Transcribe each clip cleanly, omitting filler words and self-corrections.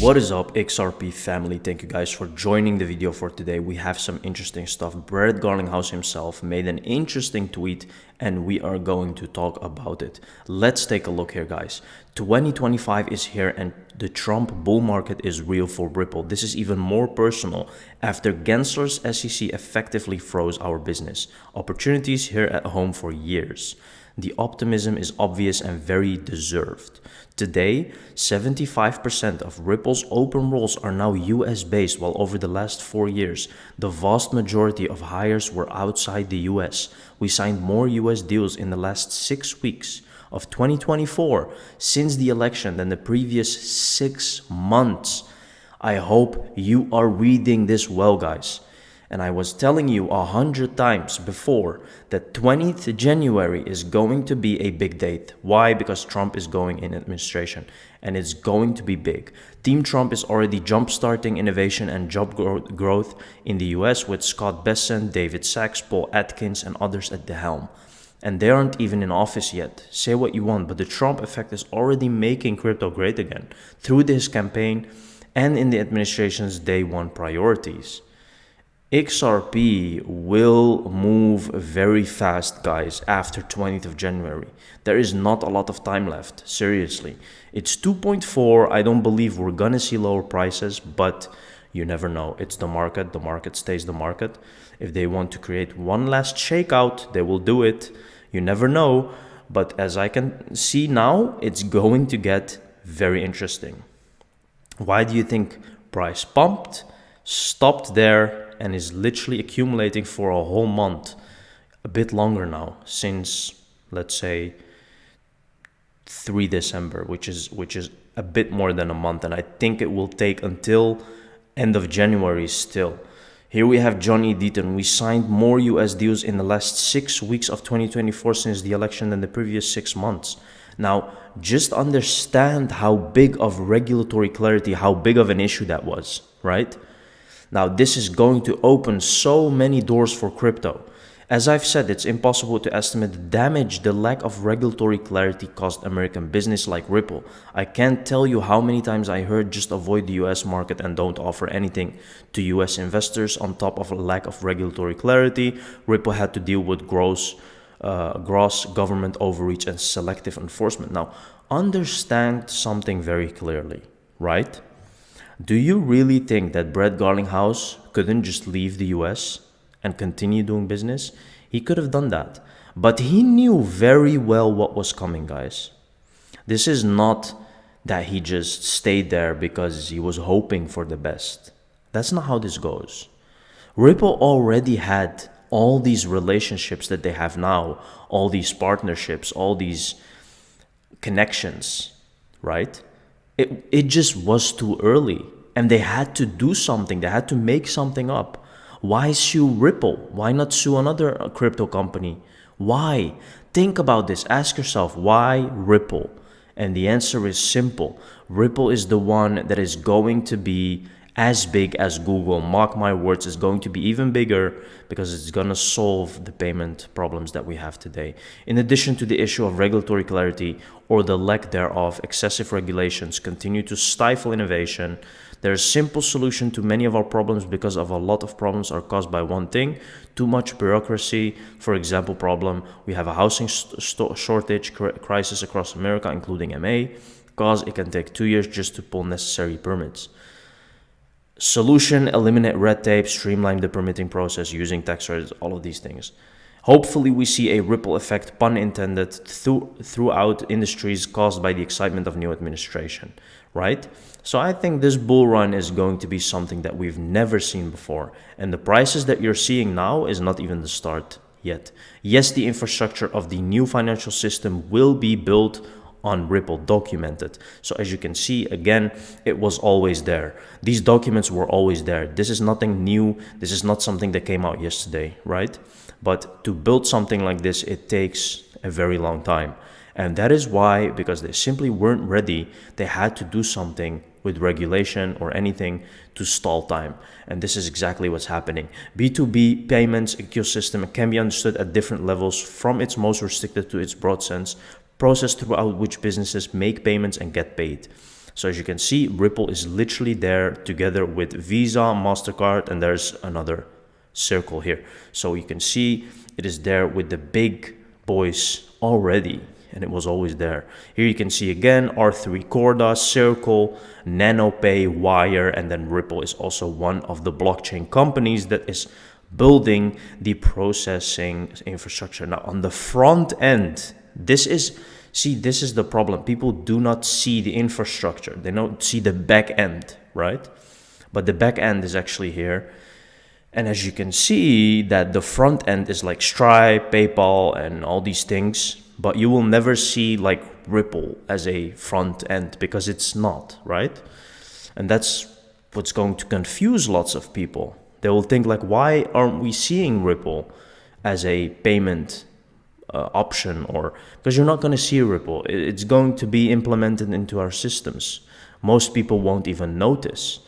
What is up, XRP family? Thank you guys for joining the video for today. We have some interesting stuff. Brett Garlinghouse himself made an interesting tweet and we are going to talk about it. Let's take a look here, guys. 2025 is here and the Trump bull market is real for Ripple. This is even more personal after Gensler's SEC effectively froze our business opportunities here at home for years. The optimism is obvious and very deserved. Today, 75% of Ripple's open roles are now US based, while over the last 4 years, the vast majority of hires were outside the US. We signed more US deals in the last 6 weeks of 2024 since the election than the previous 6 months. I hope you are reading this well, guys. And I was telling you 100 times before that 20th January is going to be a big date. Why? Because Trump is going in administration and it's going to be big. Team Trump is already jumpstarting innovation and job growth in the US with Scott Bessent, David Sachs, Paul Atkins, and others at the helm. And they aren't even in office yet. Say what you want, but the Trump effect is already making crypto great again through this campaign and in the administration's day one priorities. XRP will move very fast, guys, after 20th of January. There is not a lot of time left, seriously. It's 2.4. I don't believe we're gonna see lower prices, but you never know. It's the market stays the market. If they want to create one last shakeout, they will do it. You never know, but as I can see now, it's going to get very interesting. Why do you think price pumped, stopped there, and is literally accumulating for a whole month, a bit longer now, since let's say 3 December, which is a bit more than a month, and I think it will take until end of January still. Here we have Johnny Deaton. We signed more US deals in the last 6 weeks of 2024 since the election than the previous 6 months. Now, just understand how big of regulatory clarity, how big of an issue that was, right? Now, this is going to open so many doors for crypto. As I've said, it's impossible to estimate the damage the lack of regulatory clarity caused American business like Ripple. I can't tell you how many times I heard just avoid the US market and don't offer anything to US investors. On top of a lack of regulatory clarity, Ripple had to deal with gross government overreach and selective enforcement. Now, understand something very clearly, right? Do you really think that Brett Garlinghouse couldn't just leave the US and continue doing business? He could have done that. But he knew very well what was coming, guys. This is not that he just stayed there because he was hoping for the best. That's not how this goes. Ripple already had all these relationships that they have now, all these partnerships, all these connections, right? It just was too early and they had to do something. They had to make something up. Why sue Ripple? Why not sue another crypto company? Why? Think about this. Ask yourself, why Ripple? And the answer is simple. Ripple is the one that is going to be as big as Google. Mark my words, it's going to be even bigger because it's going to solve the payment problems that we have today. In addition to the issue of regulatory clarity or the lack thereof, excessive regulations continue to stifle innovation. There's a simple solution to many of our problems because of a lot of problems are caused by one thing, too much bureaucracy. For example, problem, we have a housing shortage crisis across America, including MA, because it can take 2 years just to pull necessary permits. Solution, eliminate red tape, streamline the permitting process using tax credits, all of these things. Hopefully we see a ripple effect, pun intended, throughout industries caused by the excitement of new administration, right? So I think this bull run is going to be something that we've never seen before. And the prices that you're seeing now is not even the start yet. Yes, the infrastructure of the new financial system will be built on Ripple, documented. So as you can see, again, it was always there. These documents were always there. This is nothing new. This is not something that came out yesterday, right? But to build something like this, it takes a very long time. And that is why, because they simply weren't ready, they had to do something with regulation or anything to stall time. And this is exactly what's happening. B2B payments ecosystem can be understood at different levels, from its most restricted to its broad sense, process throughout which businesses make payments and get paid. So as you can see, Ripple is literally there together with Visa, MasterCard, and there's another circle here. So you can see it is there with the big boys already, and it was always there. Here you can see again R3 Corda, Circle, NanoPay, Wire, and then Ripple is also one of the blockchain companies that is building the processing infrastructure. Now on the front end, this is the problem. People do not see the infrastructure. They don't see the back end, right? But the back end is actually here. And as you can see that the front end is like Stripe, PayPal, and all these things, but you will never see like Ripple as a front end because it's not, right? And that's what's going to confuse lots of people. They will think like, why aren't we seeing Ripple as a payment option? Or because you're not going to see Ripple. It's going to be implemented into our systems. Most people won't even notice.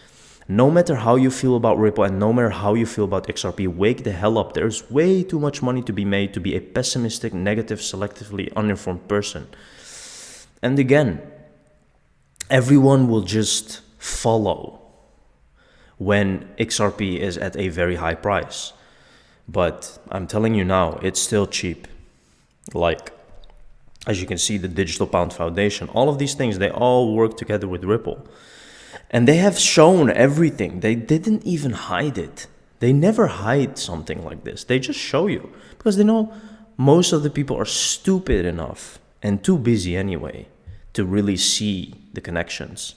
No matter how you feel about Ripple and no matter how you feel about XRP, wake the hell up. There's way too much money to be made to be a pessimistic, negative, selectively uninformed person. And again, everyone will just follow when XRP is at a very high price. But I'm telling you now, it's still cheap. Like, as you can see, the Digital Pound Foundation, all of these things, they all work together with Ripple. And they have shown everything. They didn't even hide it. They never hide something like this. They just show you. Because they know most of the people are stupid enough and too busy anyway to really see the connections.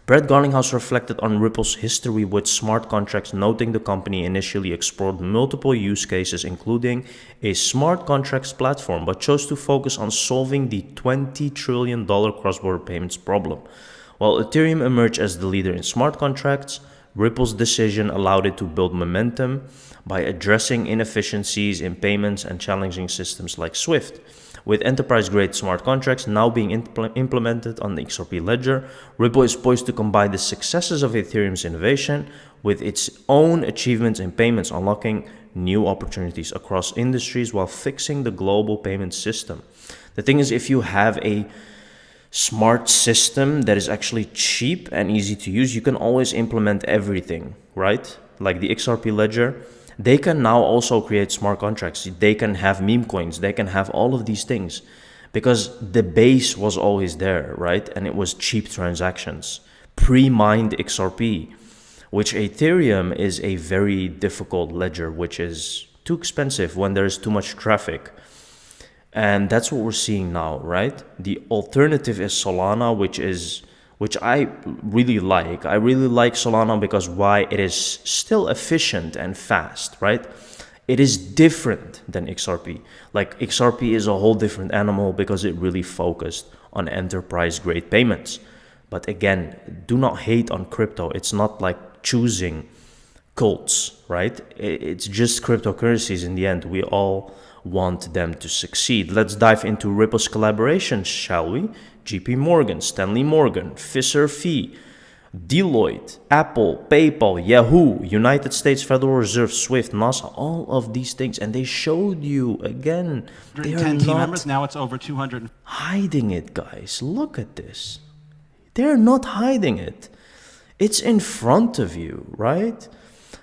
Brett Garlinghouse reflected on Ripple's history with smart contracts, noting the company initially explored multiple use cases, including a smart contracts platform, but chose to focus on solving the $20 trillion cross-border payments problem. While Ethereum emerged as the leader in smart contracts, Ripple's decision allowed it to build momentum by addressing inefficiencies in payments and challenging systems like SWIFT. With enterprise-grade smart contracts now being implemented on the XRP ledger, Ripple is poised to combine the successes of Ethereum's innovation with its own achievements in payments, unlocking new opportunities across industries while fixing the global payment system. The thing is, if you have a smart system that is actually cheap and easy to use, you can always implement everything, right? Like the XRP ledger, they can now also create smart contracts. They can have meme coins. They can have all of these things because the base was always there, right? And it was cheap transactions, pre-mined XRP, which Ethereum is a very difficult ledger, which is too expensive when there's too much traffic. And that's what we're seeing now, right? The alternative is Solana, which I really like. I really like Solana because why? It is still efficient and fast, right? It is different than XRP. Like XRP is a whole different animal because it really focused on enterprise grade payments. But again, do not hate on crypto. It's not like choosing cults, right? It's just cryptocurrencies in the end. We all want them to succeed. Let's dive into Ripple's collaborations, shall we? JP Morgan, Stanley Morgan, Fisher Fee, Deloitte, Apple, PayPal, Yahoo, United States Federal Reserve, SWIFT, NASA, all of these things. And they showed you again. They are 10 team not members, now it's over 200. hiding it, guys. Look at this. They're not hiding it. It's in front of you, right?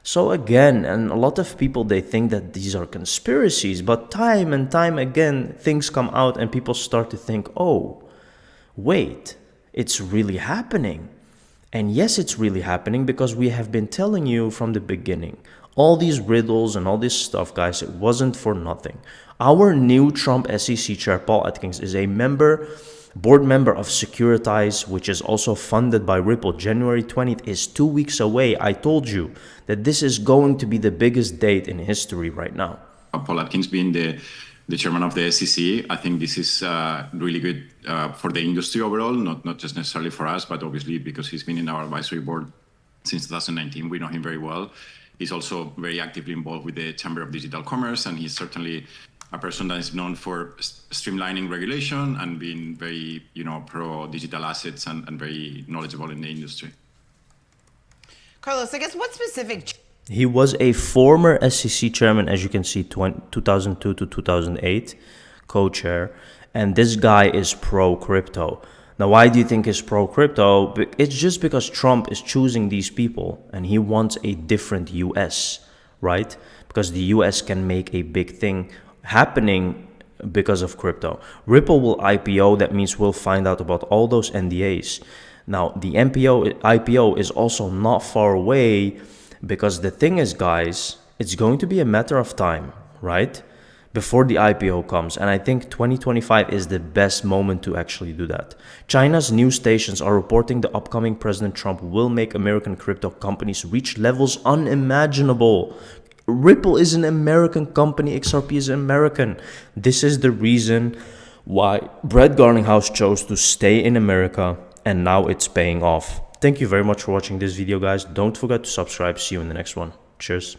So again, and a lot of people, they think that these are conspiracies, but time and time again, things come out and people start to think, oh, wait, it's really happening. And yes, it's really happening because we have been telling you from the beginning, all these riddles and all this stuff, guys, it wasn't for nothing. Our new Trump SEC chair, Paul Atkins, is a board member of Securitize, which is also funded by Ripple. January 20th is 2 weeks away. I told you that this is going to be the biggest date in history right now. Paul Atkins being the chairman of the SEC, I think this is really good for the industry overall, not just necessarily for us, but obviously because he's been in our advisory board since 2019. We know him very well. He's also very actively involved with the Chamber of Digital Commerce, and he's certainly a person that is known for streamlining regulation and being very, pro digital assets and very knowledgeable in the industry. Carlos, I guess what specific... He was a former SEC chairman, as you can see, 2002 to 2008, co-chair. And this guy is pro-crypto. Now, why do you think he's pro-crypto? It's just because Trump is choosing these people and he wants a different US, right? Because the US can make a big thing happening because of crypto. Ripple will IPO. That means we'll find out about all those NDAs. Now, the IPO is also not far away, because the thing is, guys, it's going to be a matter of time, right, before the IPO comes. And I think 2025 is the best moment to actually do that. China's news stations are reporting the upcoming President Trump will make American crypto companies reach levels unimaginable. Ripple is an American company. XRP is American. This is the reason why Brett Garlinghouse chose to stay in America, and now it's paying off. Thank you very much for watching this video, guys. Don't forget to subscribe. See you in the next one. Cheers.